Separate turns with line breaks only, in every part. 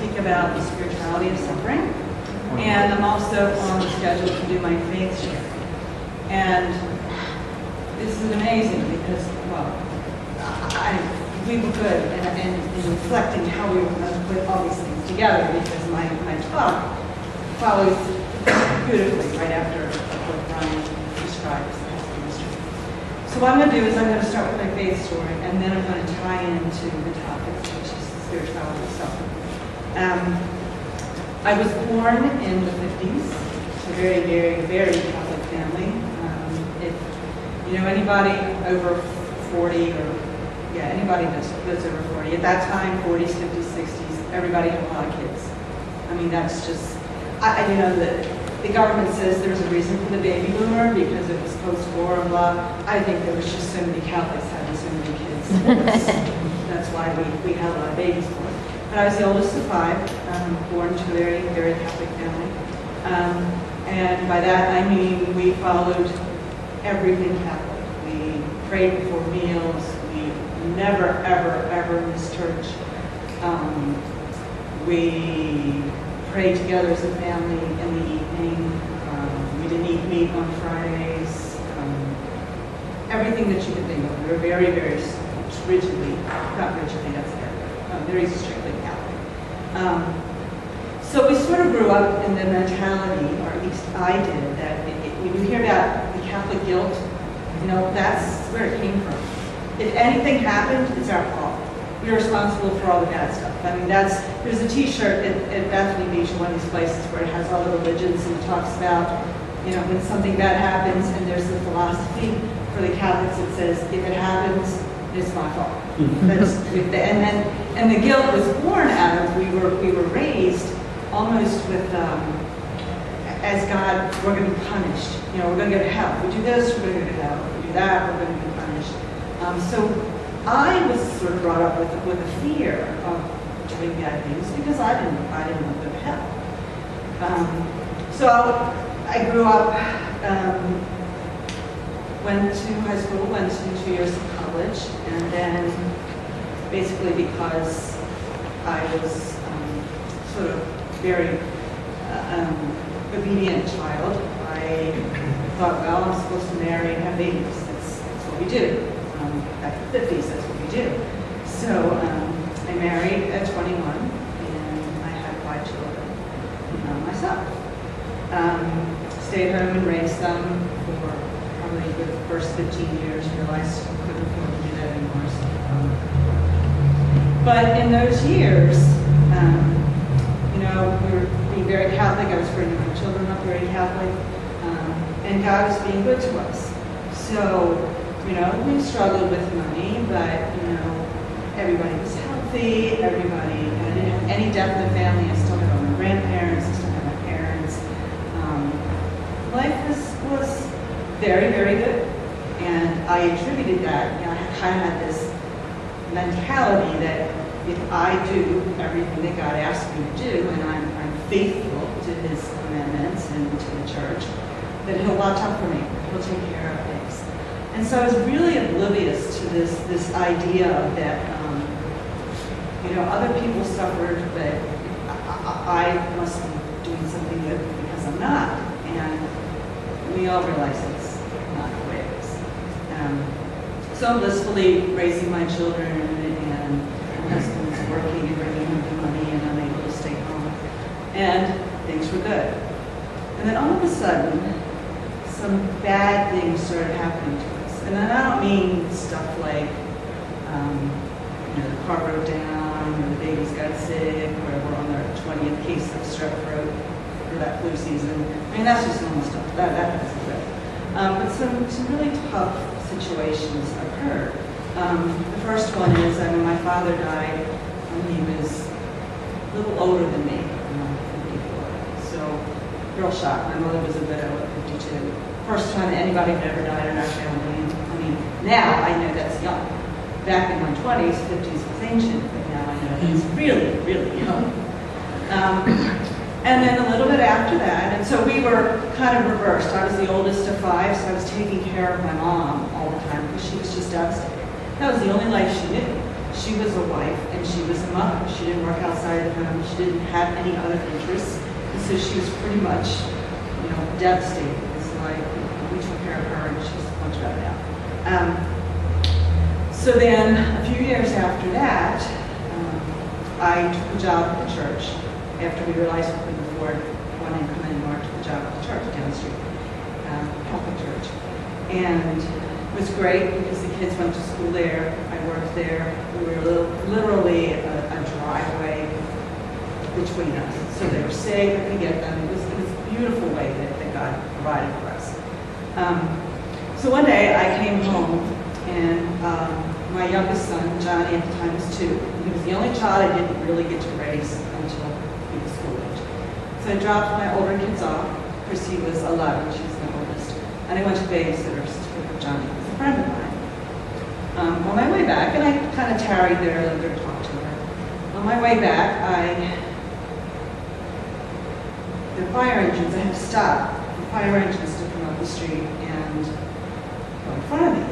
speak about the spirituality of suffering, and I'm also on the schedule to do my faith sharing. And this is amazing because, well, we were good in reflecting how we were going to put all these things together, because my talk follows beautifully right after what Brian describes as the mystery. So what I'm going to do is I'm going to start with my faith story, and then I'm going to tie into the topic, which is the spirituality of suffering. I was born in the 50s, a very, very, very Catholic family. If you know anybody over 40, or anybody that's over 40, at that time, 40s, 50s, 60s, everybody had a lot of kids. I mean, that's just, you know, the government says there's a reason for the baby boomer because it was post-war and blah. I think there was just so many Catholics having so many kids. That's why we had a lot of babies born. But I was the oldest of 5, born to a very, very Catholic family. And by that I mean we followed everything Catholic. We prayed before meals. We never, ever, ever missed church. We prayed together as a family in the evening. We didn't eat meat on Fridays. Everything that you could think of. We were very, very rigidly, not rigidly, that's it, very strictly Catholic. So we sort of grew up in the mentality, or at least I did, that when you hear about the Catholic guilt, you know, that's where it came from. If anything happened, it's our fault. We're responsible for all the bad stuff. I mean, there's a t-shirt at Bethany Beach, one of these places where it has all the religions and it talks about, you know, when something bad happens, and there's the philosophy for the Catholics that says, if it happens, it's my fault. And the guilt was born out of, we were raised almost with, as God, we're going to be punished. You know, we're going to go to hell. If we do this, we're going to go to hell. If we do that, we're going to be punished. So I was sort of brought up with a fear of doing bad things because I didn't want to go to hell. So I grew up, went to high school, went to 2 years of college, and then basically because I was sort of very obedient child, I thought, well, I'm supposed to marry and have babies. That's what we do. Back in the 50s, that's what we do. So I married at 21, and I had 5 children myself. Stayed home and raised them for probably the first 15 years, realized I couldn't afford to do that anymore. But in those years, you know, we were being very Catholic. I was bringing my children up very Catholic, and God was being good to us. So, you know, we struggled with money, but, you know, everybody was healthy, I didn't have any death in the family, I still had all my grandparents, I still had my parents. Life was very, very good. And I attributed that, you know, I kind of had this mentality that if I do everything that God asked me to do, and I'm faithful to His commandments and to the church, that He'll watch out for me, He'll take care of things. And so I was really oblivious to this idea that, you know, other people suffered, but I must be doing something good because I'm not. And we all realize it's not the way it is. So I'm blissfully raising my children, and my husband's working and bringing home the money, and I'm able to stay home. And things were good. And then all of a sudden, some bad things started happening to us. And then I don't mean stuff like, you know, the car broke down, or the babies got sick, or we're on their 20th case of strep throat for that flu season. I mean, that's just normal stuff. That doesn't good. But some really tough situations occurred. The first one is, I mean, my father died when he was a little older than me, 54. So, real shock. My mother was a widow at 52. First time anybody had ever died in our family. I mean, now I know that's young. Back in my 20s, 50s was ancient, but now I know that's really, really young. And then a little bit after that, and so we were kind of reversed. I was the oldest of 5, so I was taking care of my mom all the time because she was just devastated. That was the only life she knew. she was a wife and she was a mother. She didn't work outside of the home. She didn't have any other interests. And so she was pretty much, devastated. It's like, we took care of her and she's much better now. So then, a few years after that, I took a job at the church after we realized we couldn't afford one income anymore. I took a job at the church down the street, Catholic church. And it was great because the kids went to school there. I worked there. We were literally a driveway between us. So they were safe. I could get them. It was a beautiful way that God provided for us. So one day I came home and my youngest son, Johnny, at the time was 2. He was the only child I didn't really get to raise until he was school age. So I dropped my older kids off. Chrissy was 11, she's the oldest. And I went to babysitters to pick up Johnny. He was a friend of mine. On my way back, and I kind of tarried there, let her talk to her. On my way back, the fire engines, I had to stop. The fire engines to come up the street and go in front of me.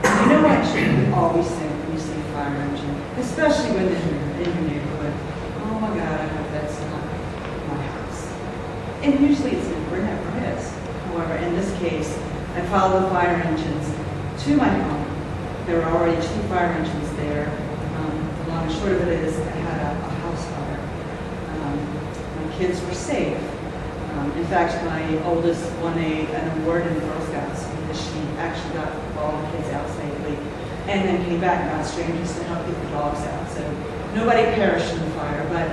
You know what you always think when you see a fire engine, especially when they're in your neighborhood? Oh my God, I hope that's not my house. And usually it never is. However, in this case, I followed the fire engines to my home. There were already 2 fire engines there. The long and short of it is I had a house fire. My kids were safe. In fact, my oldest won an award in the Girl Scouts because she actually got all the kids out safely and then came back and got strangers to help get the dogs out. So nobody perished in the fire, but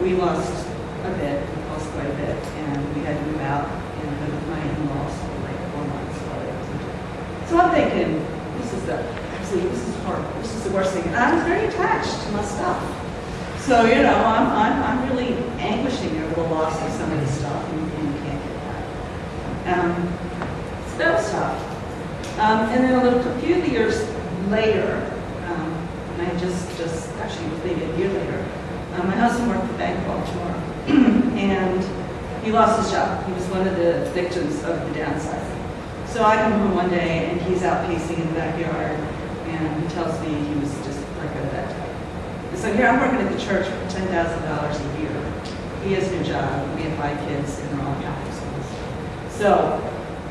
we lost a bit, we lost quite a bit, and we had to move out and live with my in-laws for like 4 months while they was in jail. So I'm thinking, this is horrible. This is the worst thing. And I was very attached to my stuff. So, I'm really anguishing over the loss of some of this stuff, and you can't get that. So that was tough. And then a few years later, and I just actually was maybe a year later, my husband worked at the Bank of Baltimore, and he lost his job. He was one of the victims of the downsizing. So I come home one day, and he's out pacing in the backyard, and he tells me he was just let go of that type. So here I'm working at the church for $10,000 a year. He has no job. We have 5 kids and they're all in Catholic schools. So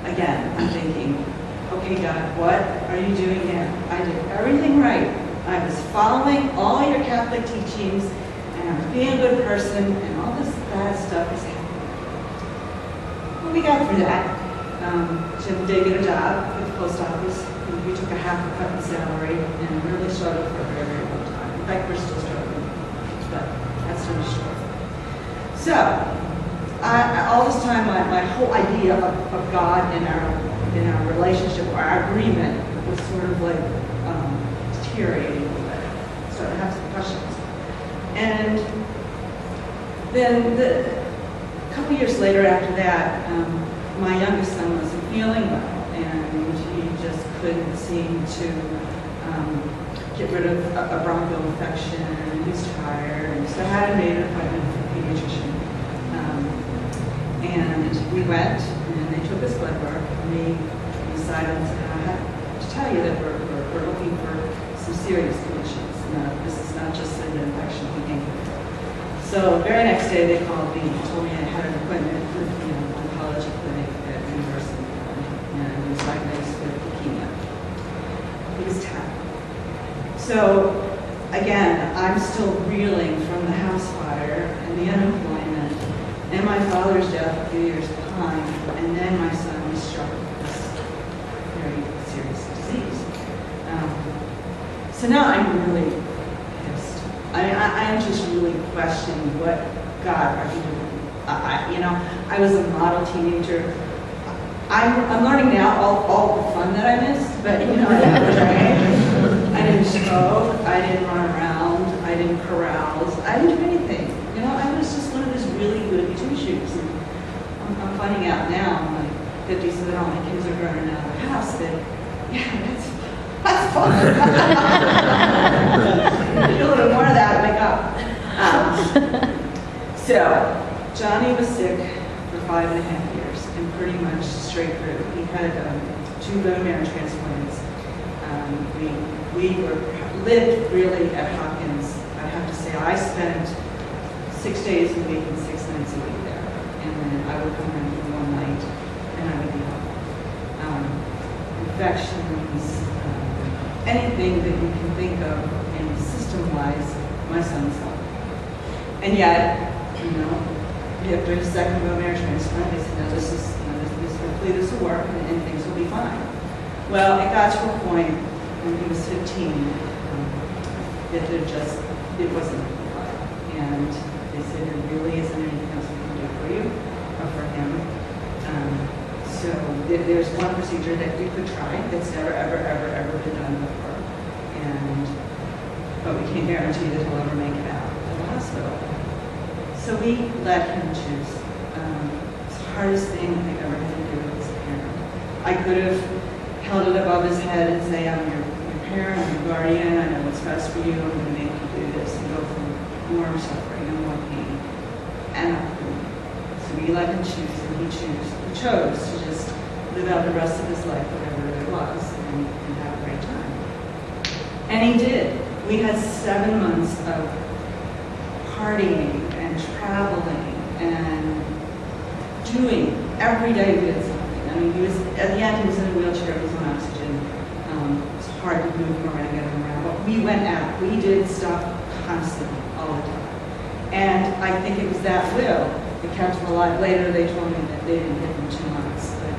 again, I'm thinking, okay, God, what are you doing now? I did everything right. I was following all your Catholic teachings and I was being a good person and all this bad stuff is happening. Well, we got through that. Jim did get a job at the post office. We took a half a cut in salary and really struggled for a very, very long time. In fact, we're still struggling, but that's another story. So, all this time, my whole idea of God in our relationship, or our agreement, was sort of like deteriorating a little bit. Started to have some questions. And then a couple years later after that, my youngest son wasn't feeling well, and he just couldn't seem to get rid of a bronchial infection, and he was tired, and so I had made an appointment with a pediatrician. And we went, and they took his blood work, and we decided, I have to tell you that we're looking for some serious conditions. This is not just an infection we can get rid. So the very next day they called me and told me I had an appointment with an oncology clinic at University, and he was diagnosed with leukemia. He was 10. So, again, I'm still reeling from the house fire and the unemployment and my father's death a few years behind, and then my son was struck with this very serious disease. So now I'm really pissed. I'm just really questioning what God are you doing? I was a model teenager. I'm learning now all the fun that I missed, but I didn't drink. I didn't smoke, I didn't run around, I didn't carouse, I didn't do anything. I was just one of those really good two-shoes. And I'm finding out now, I'm like 57, all my kids are growing out of the house, that, yeah, that's fun. Do a little more of that, wake up. So, Johnny was sick for 5.5 years, and pretty much straight through. He had 2 bone marrow transplants. We lived really at Hopkins. I have to say, I spent 6 days a week and 6 nights a week there. And then I would come in for one night and I would be home. Infections, anything that you can think of in system-wise, my son's home. And yet, after his second bone marrow transplant, they said, no, hopefully this will work and things will be fine. Well, it got to a point when he was 15 that it wasn't fine. And they said, there really isn't anything else we can do for you or for him. So there's one procedure that you could try that's never, ever been done before. But we can't guarantee that he'll ever make it out of the hospital. So we let him choose. It's the hardest thing I've ever had to do as a parent. I could have held it above his head and say, I'm your parent, I'm your guardian, I know what's best for you, I'm going to make you do this and go through more suffering and more pain. And I couldn't. So we let him choose, and he chose to just live out the rest of his life, whatever it was, and have a great time. And he did. We had 7 months of partying and traveling and doing, every day we did something. I mean, at the end, he was in a wheelchair, he was on oxygen. It was hard to move him around, get him around. But we went out, we did stuff constantly, all the time. And I think it was that will that kept him alive. Later, they told me that they didn't give him 2 months, but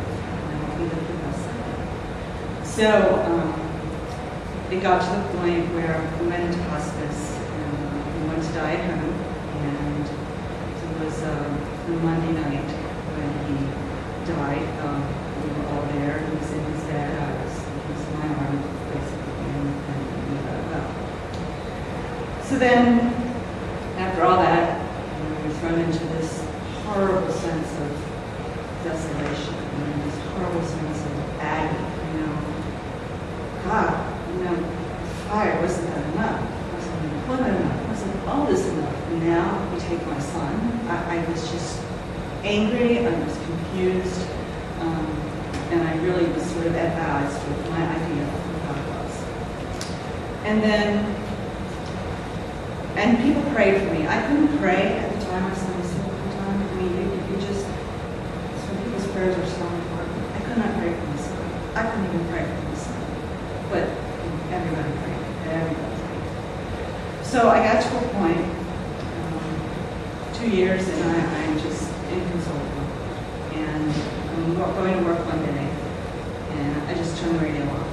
he lived with us. So, it got to the point where we went into hospice and we went to die at home, and it was a Monday night when he died. We were all there. He was in his bed. I was in my arm, basically, and we got well. So then, after all that, we were thrown into this horrible sense of desolation and this horrible sense of agony. God. Fire, wasn't that enough? Wasn't employment enough? Wasn't all this enough? And now you take my son. I was just angry, I was confused, and I really was sort of at odds with my idea of who God was. And people prayed for me. I couldn't pray at the time. My son was sick at the time. I mean, some people's prayers are so important. I could not pray for my son. I couldn't even pray for my son. But everybody prayed. So I got to a point, 2 years, and I'm just inconsolable. And I'm going to work one day, and I just turned the radio off,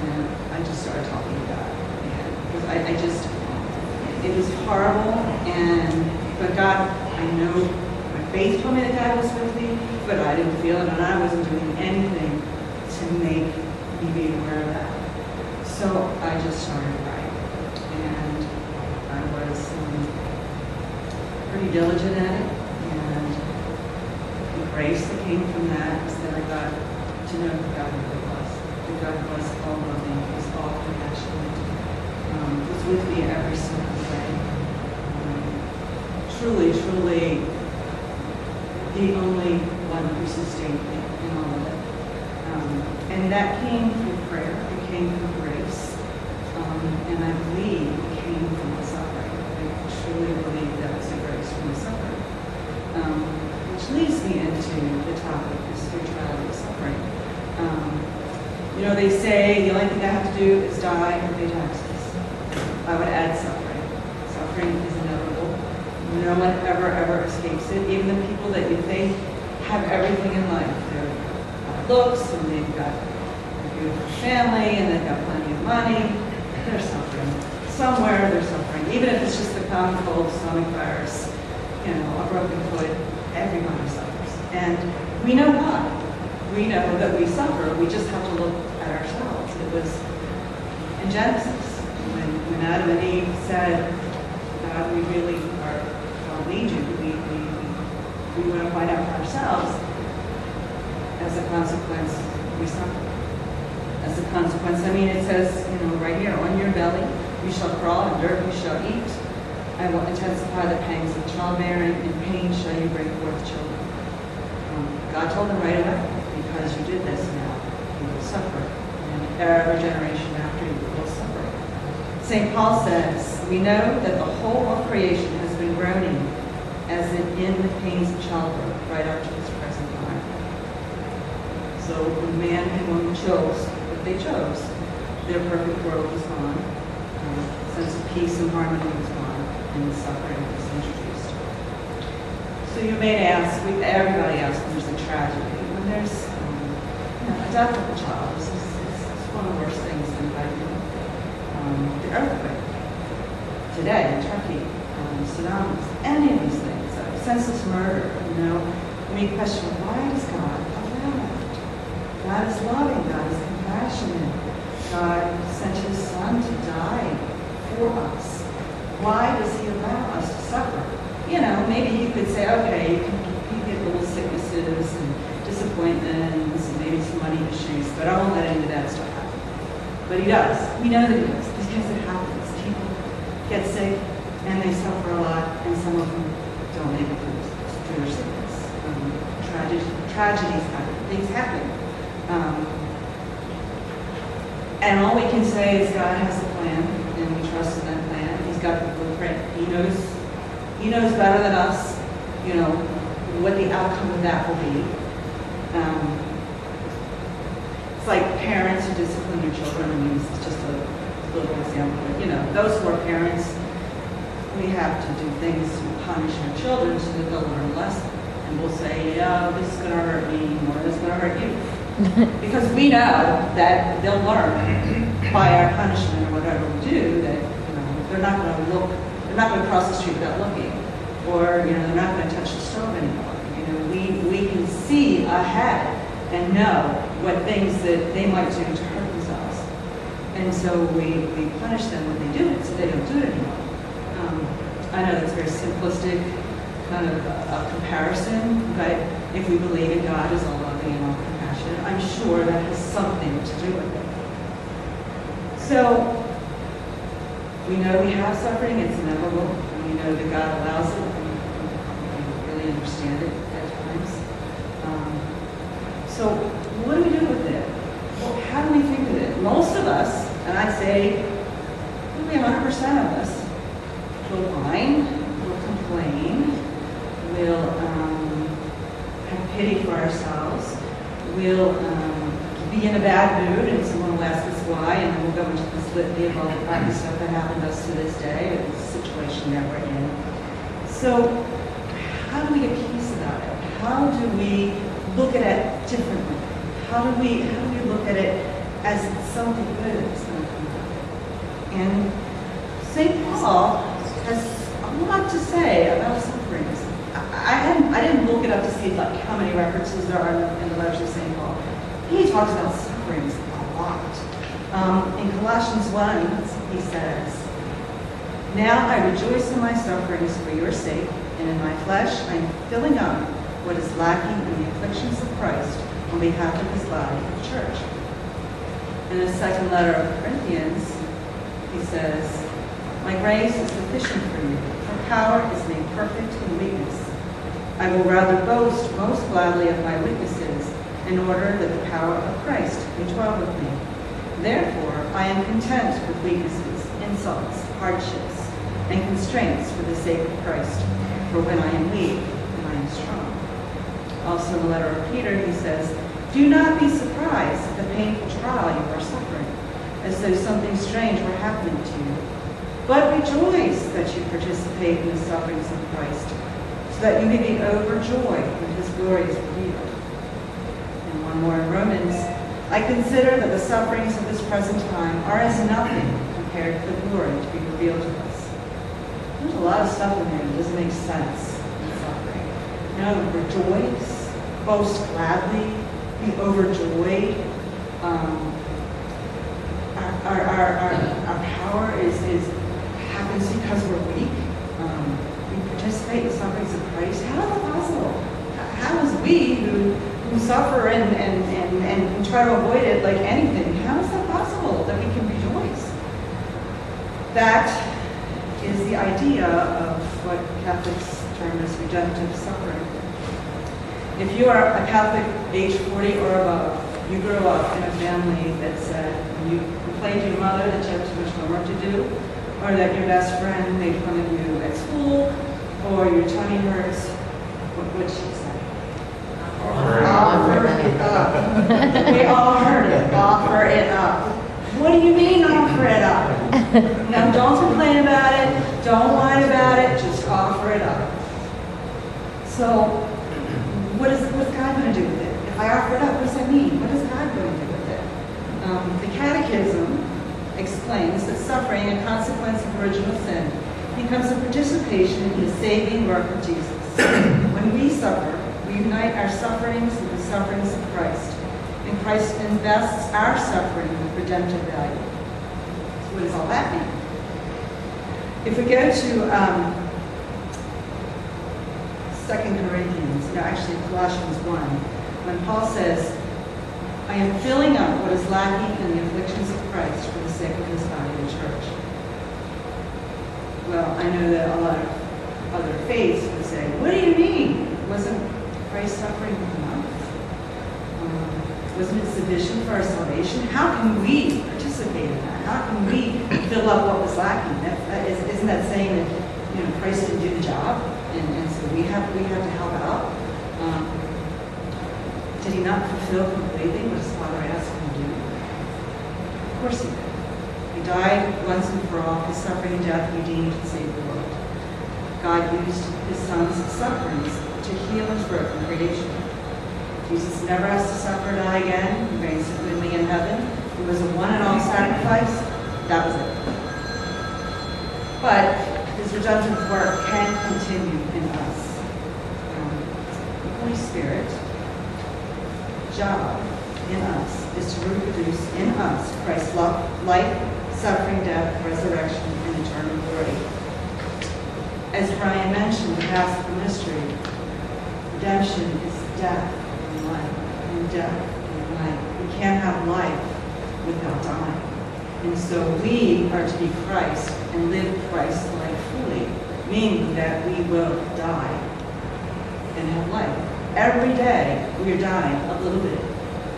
and I just started talking to God. Because it was horrible, but God, I know my faith told me that God was with me, but I didn't feel it, and I wasn't doing anything to make me be aware of that. So I just started writing, and I was pretty diligent at it, and the grace that came from that is that I got to know who God really was. That God was all loving, was all compassionate, was with me every step of the way. Truly, the only one who sustained me in all of it. And that came through prayer, it came through grace, and I believe it came from the suffering. I truly believe that was a grace from the suffering. Which leads me into the topic of spirituality of suffering. They say the only thing I have to do is die and pay taxes. I would add suffering. Suffering is inevitable. No one ever escapes it. Even the people that you think have everything in life. They've got looks, and they've got a beautiful family, and they've got plenty of money. They're suffering. Somewhere they're suffering. Even if it's just the common cold, stomach virus, a broken foot, everybody suffers. And we know why. We know that we suffer. We just have to look at ourselves. It was in Genesis, when Adam and Eve said, God, we really don't need you. We want to find out for ourselves. As a consequence, we suffer. As a consequence, it says, right here, on your belly you shall crawl, and dirt you shall eat. I will intensify the pangs of childbearing, in pain shall you bring forth children. God told them right away, because you did this now, you will suffer. And every generation after St. Paul says, we know that the whole of creation has been groaning as in the pains of childbirth right up to this present time. So when man and woman chose what they chose, their perfect world was gone, sense of peace and harmony was gone, and the suffering was introduced. So you may ask, everybody asks when there's a tragedy, when there's a death of a child, it's one of the worst things anybody can. The earthquake today in Turkey, tsunamis, any of these things, senseless murder, we question, why does God allow that? God is loving, God is compassionate. God sent his son to die for us. Why does he allow us to suffer? Maybe you could say, okay, you get little sicknesses and disappointments and maybe some money issues, but I won't let any of that stuff happen. But he does. We know that he does because it happens. People get sick and they suffer a lot, and some of them don't make it through their sickness. Tragedies happen. Things happen. And all we can say is God has a plan, and we trust in that plan. He's got the blueprint. He knows better than us, what the outcome of that will be. It's like parents who discipline their children. This is just a little example. Those who are parents, we have to do things to punish our children so that they'll learn a lesson. And we'll say, this is going to hurt me, or this is going to hurt you. Because we know that they'll learn by our punishment or whatever we do that they're not going to cross the street without looking, or they're not going to touch the stove anymore. We can see ahead and know what things that they might do to hurt themselves, and so we punish them when they do it so they don't do it anymore. I know that's very simplistic kind of a comparison, but if we believe in God as all loving and all compassionate, I'm sure that has something to do with it. So we know we have suffering, it's inevitable, and we know that God allows it, and we really understand it at times. So what do we do with it? Well, how do we think of it? Most of us, and I'd say maybe 100% of us, will whine, will complain, will have pity for ourselves, will be in a bad mood, and someone will ask us why, and then we'll go into this litany of all the crappy stuff that happened to us to this day, or the situation that we're in. So how do we get peace about it? How do we look at it differently? How do we look at it as something good that's going to come out of it? And St. Paul has a lot to say about sufferings. I didn't look it up to see how many references there are in the letters of St. Paul. He talks about sufferings a lot. In Colossians 1, he says, "Now I rejoice in my sufferings for your sake, and in my flesh I am filling up what is lacking in the afflictions of Christ on behalf of his body, the church." In the second letter of Corinthians, he says, "My grace is sufficient for you, for power is made perfect in weakness. I will rather boast most gladly of my weaknesses, in order that the power of Christ may dwell with me. Therefore, I am content with weaknesses, insults, hardships, and constraints for the sake of Christ. For when I am weak, then I am strong." Also in the letter of Peter, he says, "Do not be surprised at the painful trial you are suffering, as though something strange were happening to you. But rejoice that you participate in the sufferings of Christ, so that you may be overjoyed when his glory is revealed." And one more in Romans, "I consider that the sufferings of this present time are as nothing compared to the glory to be revealed to us." There's a lot of stuff in there that doesn't make sense in suffering. Rejoice, boast gladly, be overjoyed. Our power happens because we're weak. We participate in the sufferings of Christ. How is that possible? How is we who suffer and try to avoid it like anything, how is that possible that we can rejoice? That is the idea of what Catholics term as redemptive suffering. If you are a Catholic age 40 or above, you grew up in a family that said, when you complained to your mother that you had too much homework to do, or that your best friend made fun of you at school, or your tummy hurts, what would she say? Offer it up. We all heard it. Offer it up. What do you mean offer it up? Now don't complain about it. Don't whine about it. Just offer it up. So what's God going to do with it? If I offer it up, what does that mean? What is God going to do with it? The Catechism explains that suffering, a consequence of original sin, becomes a participation in the saving work of Jesus. When we suffer, we unite our sufferings with the sufferings of Christ, and Christ invests our suffering with redemptive value. So what does all that mean? If we go to 2 Corinthians, no, actually Colossians 1, when Paul says, I am filling up what is lacking in the afflictions of Christ for the sake of his body, the church. Well, I know that a lot of other faiths would say, what do you mean? Wasn't Christ suffering enough? Wasn't it sufficient for our salvation? How can we participate in that? How can we fill up what was lacking? Isn't that saying that Christ didn't do the job, and so we have to help out? Did he not fulfill completely what his Father asked him to do? Of course he did. He died once and for all. His suffering and death redeemed and saved the world. God used his Son's sufferings to heal his broken creation. Jesus never has to suffer or die again. He reigns supremely in heaven. It was a one-and-all sacrifice. That was it. But his redemptive work can continue in us. The Holy Spirit job in us is to reproduce in us Christ's life, suffering, death, resurrection, and eternal glory. As Brian mentioned, the paschal mystery, redemption is death and life, and death and life. We can't have life without dying. And so we are to be Christ and live Christ's life fully, meaning that we will die and have life. Every day, we are dying a little bit.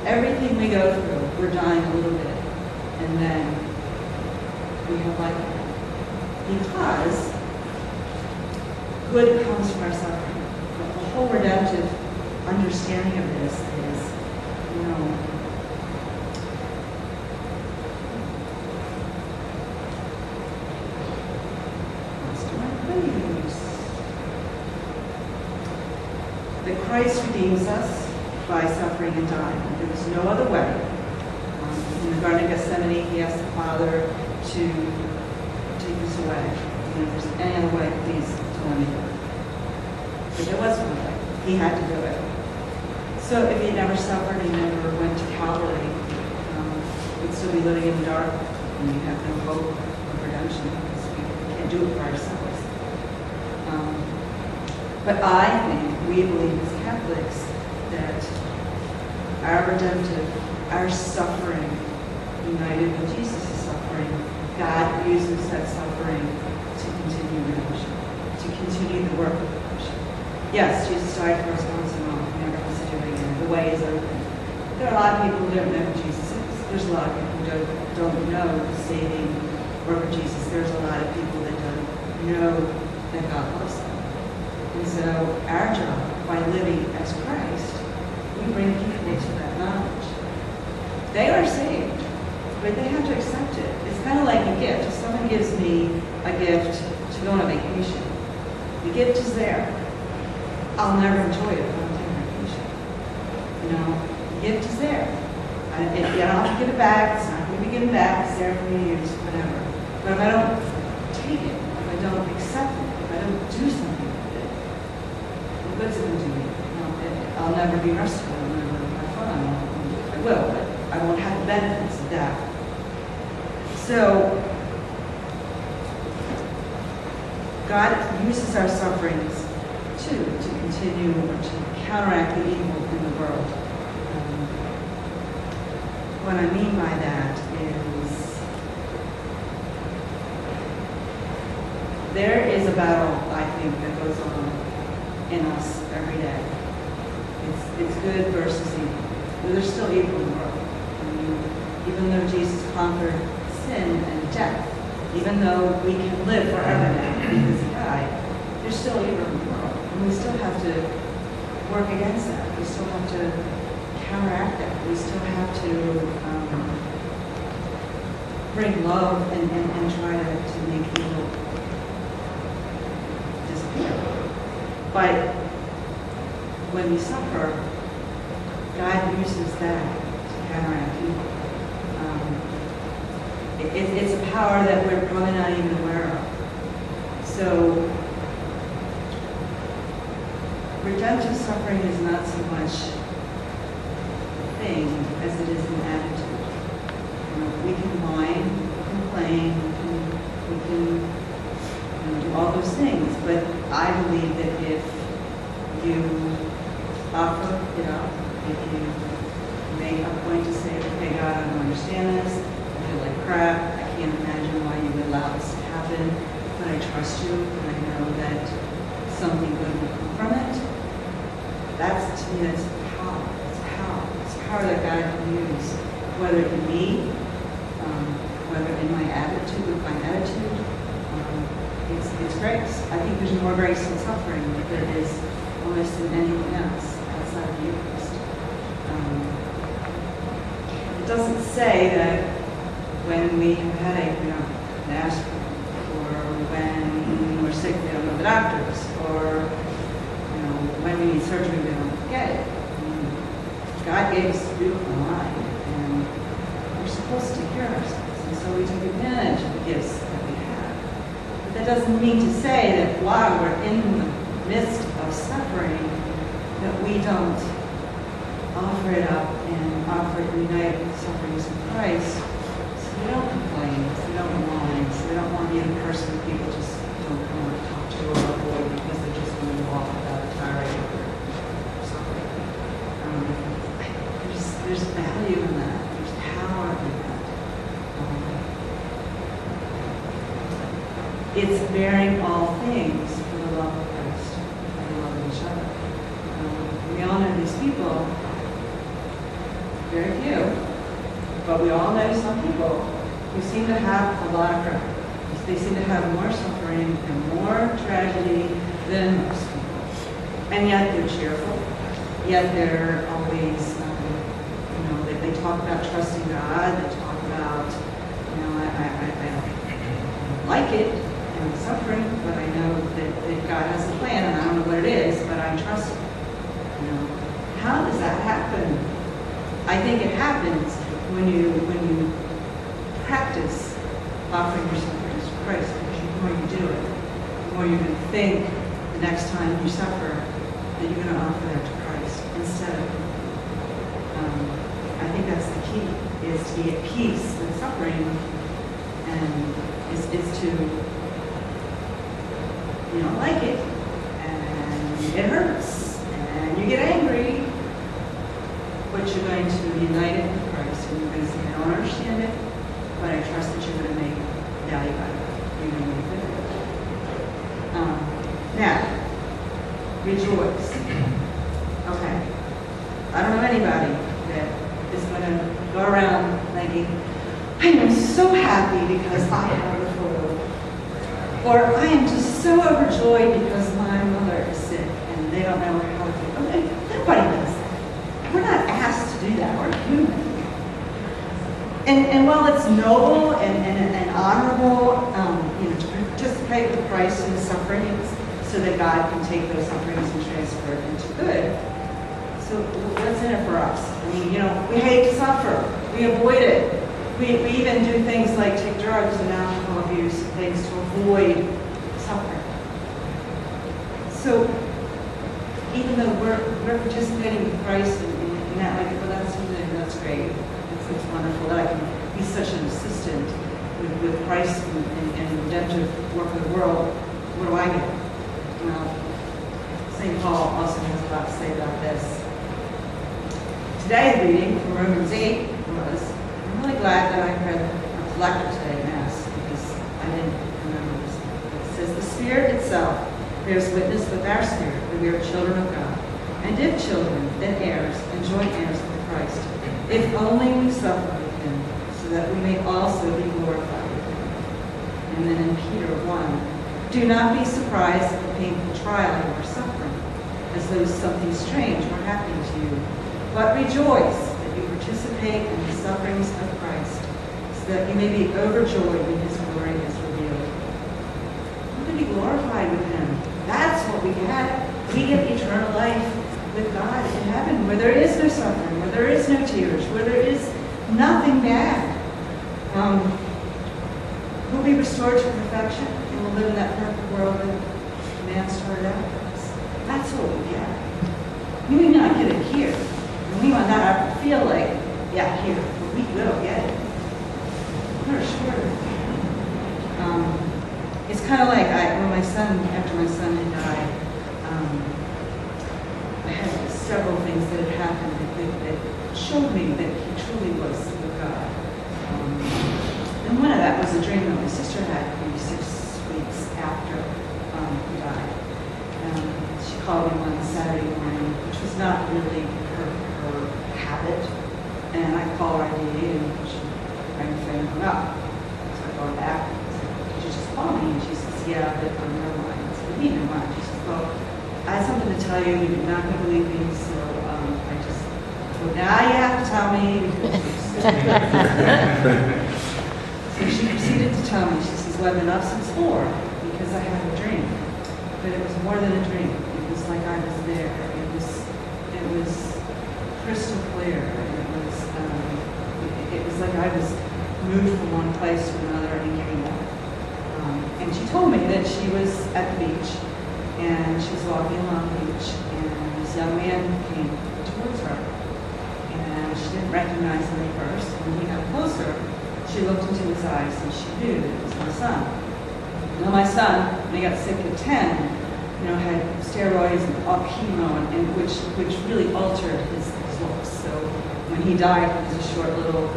Everything we go through, we're dying a little bit. And then we have life again. Because good comes from our suffering. The whole redemptive understanding of this is, that Christ redeems us by suffering and dying. There was no other way. In the Garden of Gethsemane, he asked the Father to take us away. If there's any other way, please don't let me do it. But there was one way. He had to do it. So if he never suffered, he never went to Calvary, we'd still be living in the dark, and we'd have no hope of redemption because we can't do it for ourselves. But I think we believe as Catholics that our redemptive, our suffering, united with Jesus' suffering, God uses that suffering to continue redemption, to continue the work of redemption. Yes, Jesus died for us once and all. He never has to do it again. The way is open. There are a lot of people who don't know who Jesus is. There's a lot of people who don't know the saving work of Jesus. There's a lot of people that don't know that God loves them. And so our job, by living as Christ, we bring people to that knowledge. They are saved, but they have to accept it. It's kind of like a gift. If someone gives me a gift to go on a vacation, the gift is there. I'll never enjoy it if I don't take a vacation. The gift is there. I don't have to give it back. It's not going to be given back. It's there for me to use, whatever. But if I don't take it, if I don't accept it, if I don't do something, what's it going to do me? I'll never be restful. I'll never have fun. I will, but I won't have the benefits of that. So, God uses our sufferings, too, to continue or to counteract the evil in the world. What I mean by that is there is a battle, I think, that goes on in us every day. It's good versus evil. there's still evil in the world. I mean, even though Jesus conquered sin and death, even though we can live forever now because he died, there's still evil in the world. And we still have to work against that. We still have to counteract that. We still have to bring love and try to make evil disappear. But when we suffer, God uses that to counteract evil. It's a power that we're probably not even aware of. So, redemptive suffering is not so much a thing as it is an attitude. We can whine, complain, we can do all those things, but I believe that if you offer it up, if you make a point to say, okay, God, I don't understand this, I feel like crap, I can't imagine why you would allow this to happen, but I trust you, and I know that something good will come from it. That's, to me, that's power. It's power. It's power that God can use, whether in me, whether in my attitude, with my attitude. It's grace. I think there's more grace in suffering than there is almost in anything else outside of the Eucharist. It doesn't say that when we have a headache, we don't ask for it, or when we're sick, we don't go to the doctors, or when we need surgery, we don't get it. God gave us a beautiful mind, and we're supposed to hear ourselves. And so we take advantage of the gifts that we have. But that doesn't mean to say that while we're in the midst of suffering, that we don't offer it up and offer it unite with sufferings of Christ. So we don't complain, so we don't whine, so we don't want to be the person people just don't want to talk to or avoid because they're just going to walk without a tirade or something. There's value in that. There's power in that. It's bearing all things for the love of Christ, for the love of each other. We all know these people, very few, but we all know some people who seem to have a lot of crap. They seem to have more suffering and more tragedy than most people. And yet they're cheerful, yet they're always, they talk about trusting God, they talk about, I don't like it, and I'm suffering, but I know that God has a plan, and I don't know what it is, but I'm trusting. How does that happen? I think it happens when you practice offering your sufferings to Christ, because the more you do it, the more you're going to think the next time you suffer that you're going to offer that to Christ instead of I think that's the key, is to be at peace with suffering, and is to, you don't like it, and it hurts, and you get angry, but you're going to unite it with Christ, and you're going to say, I don't understand it, but I trust that you're going to make value out of it. You're going to make it. Now, rejoice. Okay. I don't know anybody that is going to go around thinking, I am so happy because I have the flu. Or I am just so overjoyed because my mother is sick and they don't know how to do it. Nobody does that. We're not asked to do that. We're human. And while it's noble and honorable, to participate with Christ in the sufferings so that God can take those sufferings and transfer it into good, so what's in it for us? I mean, we hate to suffer. We avoid it. We even do things like take drugs and alcohol abuse and things to avoid suffering. So even though we're participating with Christ in that, like, well, that's great. It's wonderful that I can be such an assistant with Christ and redemptive work in the world. What do I get? Well, St. Paul also has a lot to say about this. Today's reading from Romans 8 was, I'm really glad that I read a collector today in Mass, because I didn't remember this. It says, the Spirit itself bears witness with our spirit that we are children of God. And if children, then heirs, and joint heirs with Christ, if only we suffer with him, so that we may also be glorified with him. And then in Peter 1, do not be surprised at the painful trial you are suffering, as though something strange were happening to you. But rejoice that you participate in the sufferings of Christ, so that you may be overjoyed when his glory is revealed. We're going to be glorified with him. That's what we get. We get eternal life with God in heaven, where there is no suffering, where there is no tears, where there is nothing bad. We'll be restored to perfection, and we'll live in that perfect world that man started out with us. That's what we get. We may not get it here, and we might not feel like, yeah, here, but we will get it. For sure. It's kind of like when after my son had died, I had several things that had happened that showed me that he truly was with God. And one of that was a dream that my sister had maybe 6 weeks after he died. She called me one Saturday morning, which was not really her habit. And I called her ID, and she rang the phone and hung up. So I called back and said, did you just call me? And she says, yeah, but on no line. I said, what do you mean no line? She says, well, I had something to tell you. You're not going to believe me, so well, now you have to tell me. So she proceeded to tell me. She says, well, I've been up since 4 because I had a dream. But it was more than a dream. It was like I was there. It was crystal clear. It was like I was moved from one place to another and came back. And she told me that she was at the beach, and she was walking along the beach, and this young man came towards her. And she didn't recognize him at first. When he got closer, she looked into his eyes, and she knew that it was my son. Now, my son, when he got sick at 10, had steroids and all chemo, and which really altered his looks. So when he died, he was a short little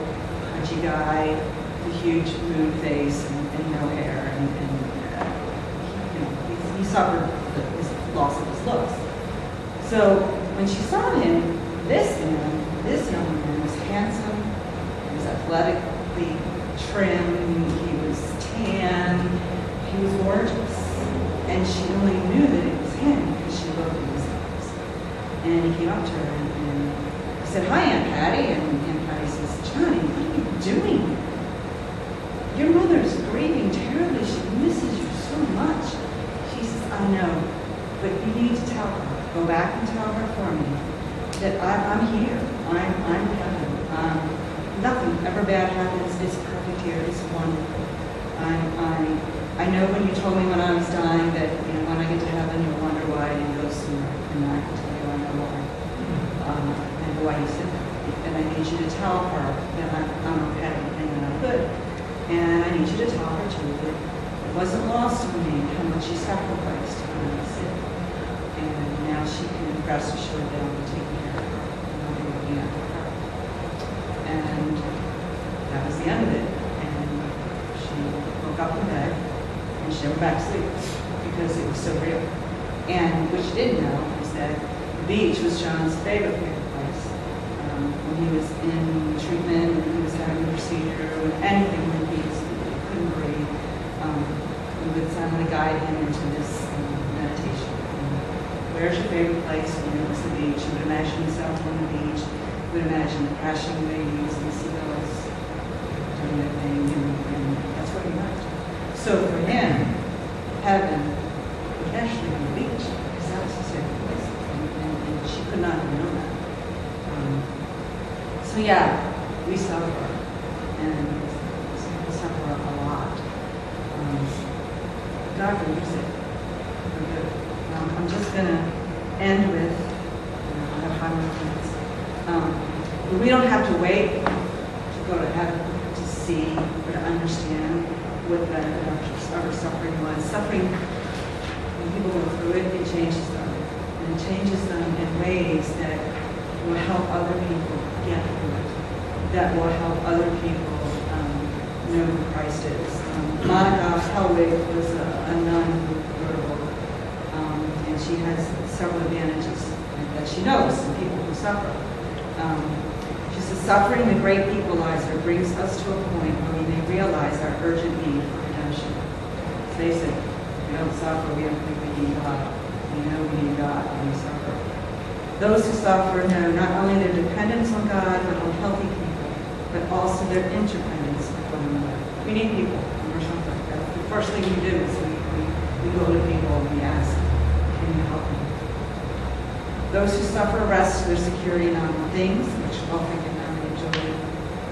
punchy guy, with a huge moon face and no hair, and he suffered the loss of his looks. So when she saw him, this young man was handsome, he was athletically trim, he was tan, he was gorgeous. And she only knew that it was him because she looked in his eyes. And he came up to her and he said, hi, Aunt Patty. And Aunt Patty says, Johnny, what are you doing? Your mother's grieving terribly. She misses you so much. She says, I know, but you need to tell her. Go back and tell her for me that I'm here. I'm heaven. Nothing ever bad happens. It's perfect here. It's wonderful. I know when you told me when I was dying that, when I get to heaven, you'll wonder why I didn't go sooner. And I can tell you I know why. I know why you said that. And I need you to tell her that I'm okay and that I'm good. And I need you to tell her, too, that it wasn't lost on me how much she sacrificed when I was sick. And now she can rest assured that I'll be taking care of her. And I'll be looking after her. And that was the end of it. And she woke up in bed. And she never back to sleep because it was so real. And what she didn't know is that the beach was John's favorite place. When he was in treatment, when he was having a procedure, when anything when he couldn't breathe, we would suddenly guide him into this meditation. Where's your favorite place? It's the beach. You would imagine yourself on the beach. You would imagine the crashing waves and the seagulls doing their thing, and that's where he went. So for him, heaven would actually be the beach, because that was his favorite place, and she could not have known that. So yeah, we suffer, and we suffer a lot. God believes it for good. I'm just going to end with, I have 5 more minutes. We don't have to wait to go to heaven to see or to understand what the our suffering was. Suffering, when people go through it, it changes them. And it changes them in ways that will help other people get through it, that will help other people know who Christ is. Monica Helwig was a nun who wrote a book, and she has several advantages that she knows in people who suffer. She says, suffering, the great equalizer, brings us to a point where we may realize our urgent need for redemption. Face it, we don't suffer, we don't think we need God. We know we need God when we suffer. Those who suffer know not only their dependence on God, but on healthy people, but also their interdependence with one another. We need people when we're suffering. That's the first thing we do is we go to people and we ask, can you help me? Those who suffer rest their security not on things, which often cannot be enjoyed,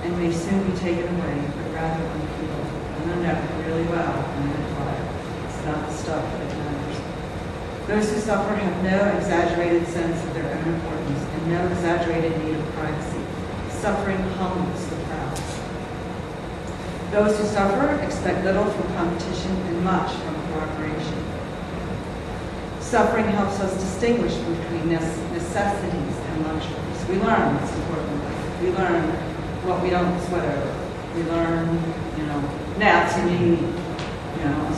and may soon be taken away, but rather on people. And I know really well, and that's why it's not the stuff that matters. Those who suffer have no exaggerated sense of their own importance and no exaggerated need of privacy. Suffering humbles the proud. Those who suffer expect little from competition and much from cooperation. Suffering helps us distinguish between necessities and luxuries. We learn what's important. We learn what we don't sweat over. We learn, gnats and need,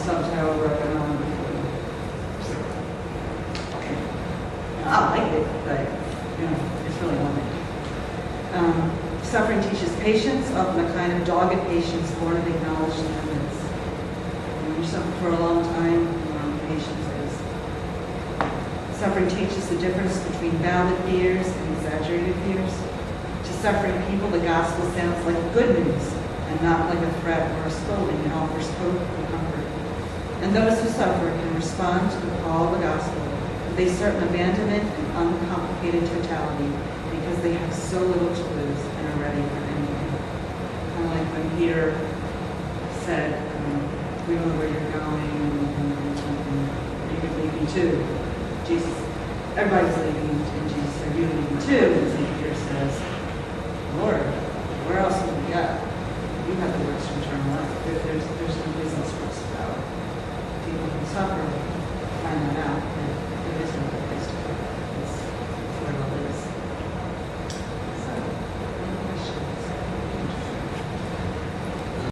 subtitle working on before. Okay. I like it, but, it's really not me. Suffering teaches patience, often a kind of dogged patience born of acknowledged limits. When you suffer for a long time, you learn what patience is. Suffering teaches the difference between valid fears and exaggerated fears. To suffering people, the gospel sounds like good news and not like a threat or a scolding. It offers hope and comfort. And those who suffer can respond to the call of the gospel with a certain abandonment and uncomplicated totality because they have so little to lose and are ready for anything. Kind of like when Peter said, we don't know where you're going and you could leave me too. Jesus, everybody's leaving, and Jesus said, you leave me too. And Peter says, Lord, where else would we go? You have the words to eternal life. There's no business for us about. People who suffer find that out.